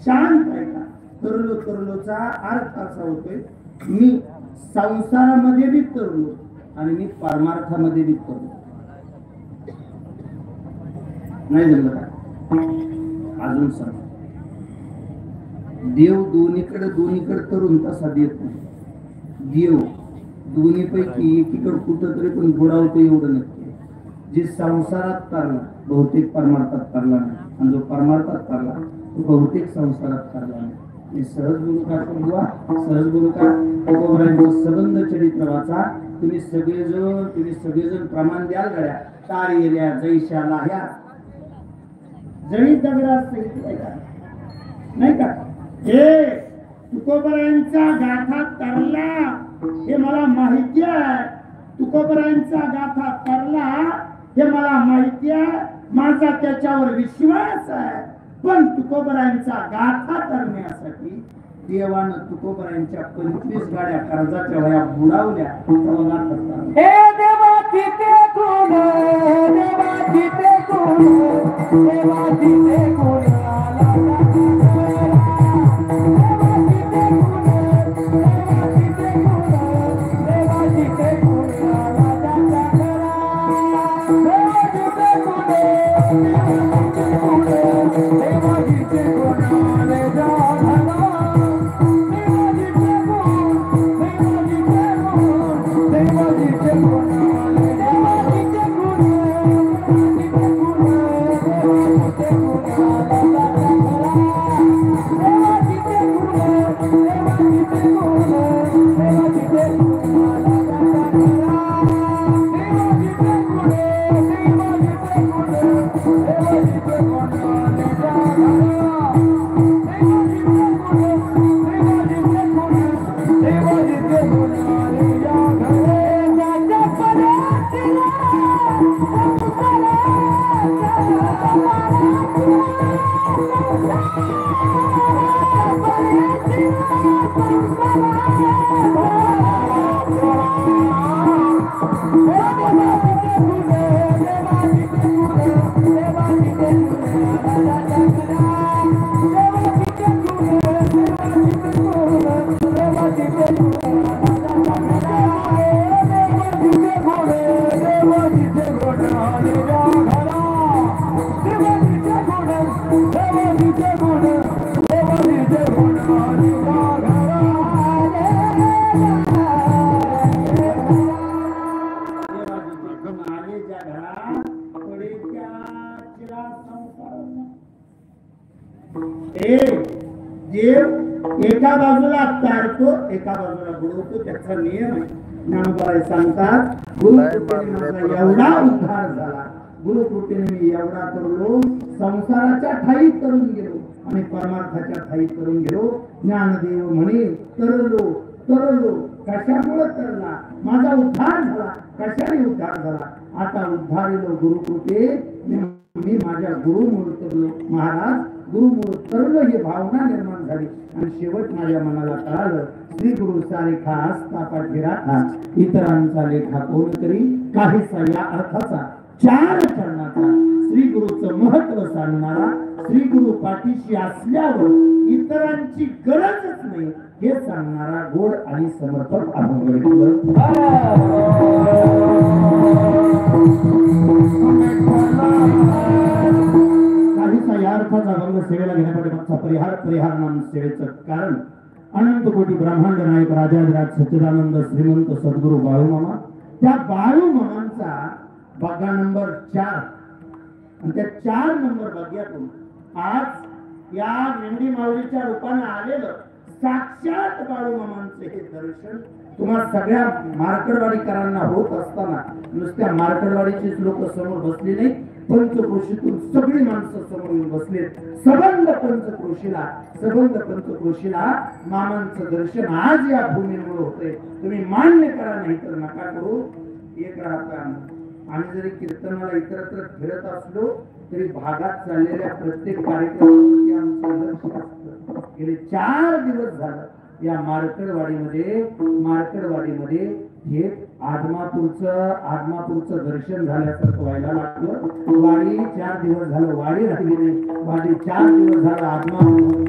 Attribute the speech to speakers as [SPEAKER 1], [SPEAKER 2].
[SPEAKER 1] शांत आहे का? तरलो तरलोचा अर्थ असा होतोय, मी संसारामध्ये बी तरलो आणि मी परमार्थामध्ये बी तरलो. नाही जमलं का? अजून सांग. देव दोन्हीकडे तरुण तसा देत नाही. देव दोन्हीपैकी एकीकडे कुठं तरी पण बुडावतो एवढं नक्की. जे संसारात तरला बहुतेक परमार्थात तरला नाही, आणि जो परमार्थात तरला तो बहुतेक संसारात तरला नाही. हे सहज बोलू का? सहज बोलू का? तुकोबरायांचं सबंध चरित्र वाचा. तुम्ही सगळेजण प्रमाण द्याल गड्या. तार येल्या जैशाला ह्या जळी दगडात नाही का? हे तुकोबरायांचा गाथा तरला हे मला माहिती आहे. तुकोबरायांचा गाथा तरला हे मला माहिती आहे. माझा त्याच्यावर विश्वास आहे. पण तुकोबरायांचा गाथा तरण्यासाठी देवानं तुकोबरायांच्या 25 गाड्या कर्जाच्या वया बुडावल्या.
[SPEAKER 2] हे देवाची ते कोण, देवाची ते कोण, देवाची ते कोण
[SPEAKER 1] देव एका बाजूला तारतो एका बाजूला बुडवतो. त्याचा नियम आहे. ज्ञानोबा सांगतात, गुरुकृपेने एवढा उद्धार झाला, गुरुकृपेने मी एवढा तरलो, संसाराच्या ठाई तरून गेलो आणि परमार्थाच्या ठाई तरून गेलो. ज्ञानदेव म्हणे तरलो तरलो. कशामुळे तरला? माझा उद्धार झाला. कशाने उद्धार झाला? आता उद्धारिलो गुरुकृपे, मी माझ्या गुरुमुळे तरलो. महाराज गुरुमुळे तरलो ही भावना निर्माण झाली आणि शेवट माझ्या मनाला कळालं, श्री गुरुचा लेखा आस्थापाठ राखा, इतरांचा लेखा कोण तरी काहीसा या अर्थाचा 4 चरणाचा श्री गुरुचं महत्व सांगणारा, श्री गुरु पाठीशी असल्यावर इतरांची गरजच नाही हे सांगणारा गोड आणि समर्पक अभंग. काहीसा या अर्थाचा अभंग सेवेला घेण्यापाठी परिहार नाम सेवेचं कारण अनंत कोटी ब्रह्मांड नायक राजाधिराज सच्चिदानंद श्रीमंत सद्गुरु बाळूमामा. त्या बाळूमामांचा बग्गा नंबर 4 आणि त्या 4 नंबर बग्ग्यातून आज या मेंढी माऊलीच्या रूपाने आलेलं साक्षात बाळूमामांचे हे दर्शन तुम्हा सगळ्या मार्कडवाडीकरांना होत असताना नुसत्या मार्कडवाडीचेच लोक समोर बसले नाही, पंचक्रोशीतून सगळी माणसं समोर येऊन बसले. सबंध पंचक्रोशीला मामांचं दर्शन आज या भूमीवर होतंय. तुम्ही मान्य करा, नाही तर नका करू. एक राहता आम्ही जरी कीर्तनाला इतरत्र फिरत असलो तरी भागात चाललेल्या प्रत्येक कार्यक्रमावरती आमचं लक्ष असतं. गेले 4 दिवस झालं या मार्कडवाडीमध्ये हे आदमापूरचं दर्शन झाल्यासारखं व्हायला लागलं. वाडी 4 दिवस झालं वाडी राहिली नाही. वाडी 4 दिवस झालं आदमापूर